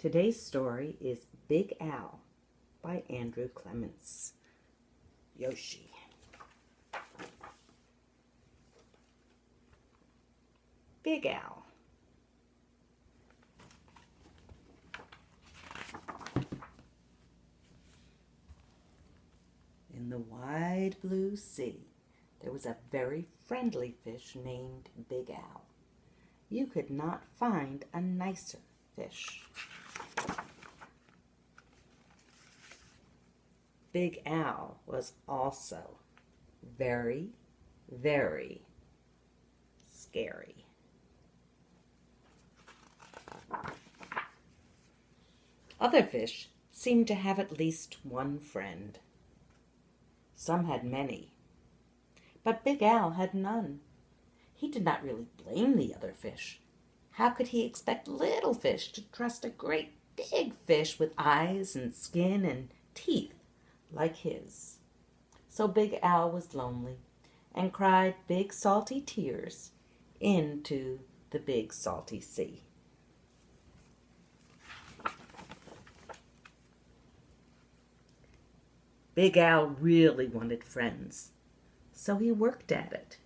Today's story is Big Al by Andrew Clements. Yoshi. Big Al. In the wide blue sea, there was a very friendly fish named Big Al. You could not find a nicer fish. Big Al was also very, very scary. Other fish seemed to have at least one friend. Some had many, but Big Al had none. He did not really blame the other fish. How could he expect little fish to trust a great big fish with eyes and skin and teeth like his? So Big Al was lonely and cried big salty tears into the big salty sea. Big Al really wanted friends, so he worked at it.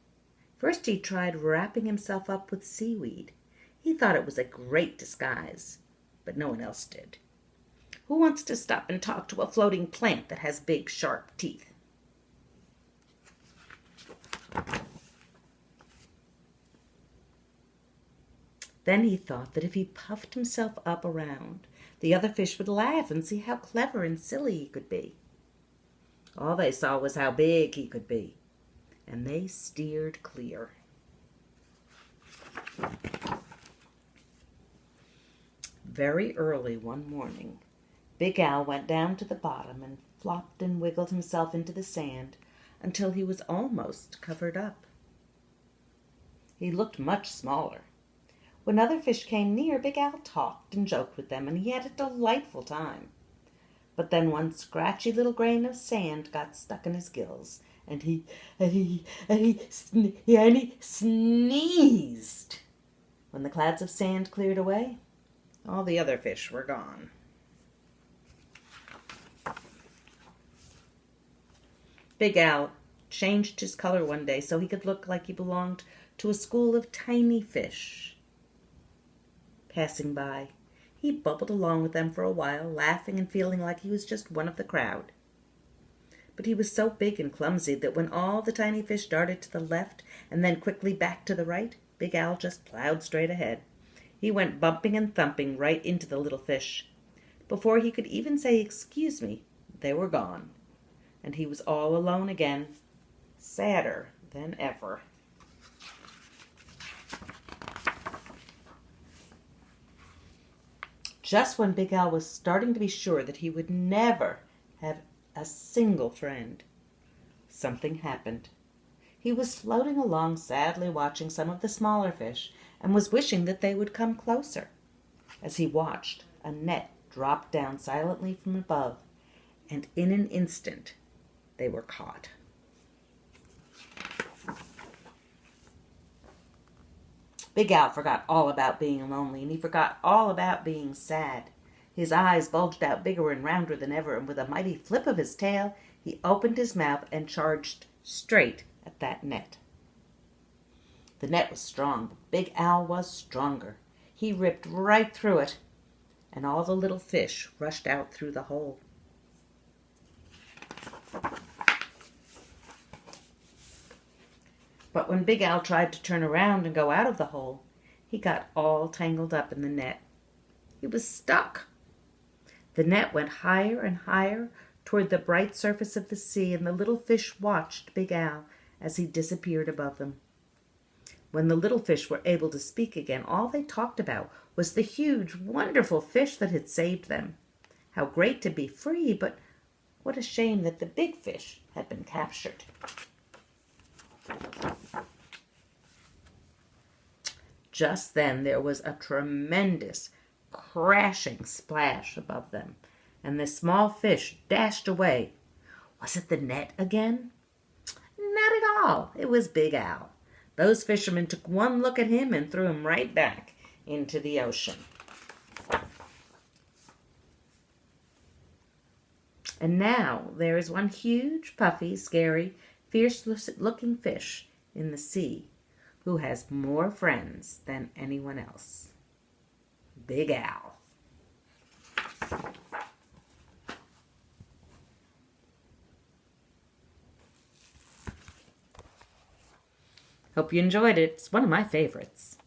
First he tried wrapping himself up with seaweed. He thought it was a great disguise, but no one else did. Who wants to stop and talk to a floating plant that has big, sharp teeth? Then he thought that if he puffed himself up around, the other fish would laugh and see how clever and silly he could be. All they saw was how big he could be, and they steered clear. Very early one morning, Big Al went down to the bottom and flopped and wiggled himself into the sand until he was almost covered up. He looked much smaller. When other fish came near, Big Al talked and joked with them, and he had a delightful time. But then one scratchy little grain of sand got stuck in his gills, and he sneezed. When the clouds of sand cleared away, all the other fish were gone. Big Al changed his color one day so he could look like he belonged to a school of tiny fish. Passing by, he bubbled along with them for a while, laughing and feeling like he was just one of the crowd. But he was so big and clumsy that when all the tiny fish darted to the left and then quickly back to the right, Big Al just plowed straight ahead. He went bumping and thumping right into the little fish. Before he could even say, "Excuse me," they were gone, and he was all alone again, sadder than ever. Just when Big Al was starting to be sure that he would never have a single friend, something happened. He was floating along sadly watching some of the smaller fish and was wishing that they would come closer. As he watched, a net dropped down silently from above, and in an instant they were caught. Big Al forgot all about being lonely, and he forgot all about being sad. His eyes bulged out bigger and rounder than ever, and with a mighty flip of his tail, he opened his mouth and charged straight at that net. The net was strong, but Big Al was stronger. He ripped right through it, and all the little fish rushed out through the hole. But when Big Al tried to turn around and go out of the hole, he got all tangled up in the net. He was stuck. The net went higher and higher toward the bright surface of the sea, and the little fish watched Big Al as he disappeared above them. When the little fish were able to speak again, all they talked about was the huge, wonderful fish that had saved them. How great to be free, but what a shame that the big fish had been captured. Just then there was a tremendous crashing splash above them, and the small fish dashed away. Was it the net again? Not at all. It was Big Al. Those fishermen took one look at him and threw him right back into the ocean. And now there is one huge, puffy, scary, fierce-looking fish in the sea who has more friends than anyone else. Big Al. Hope you enjoyed it. It's one of my favorites.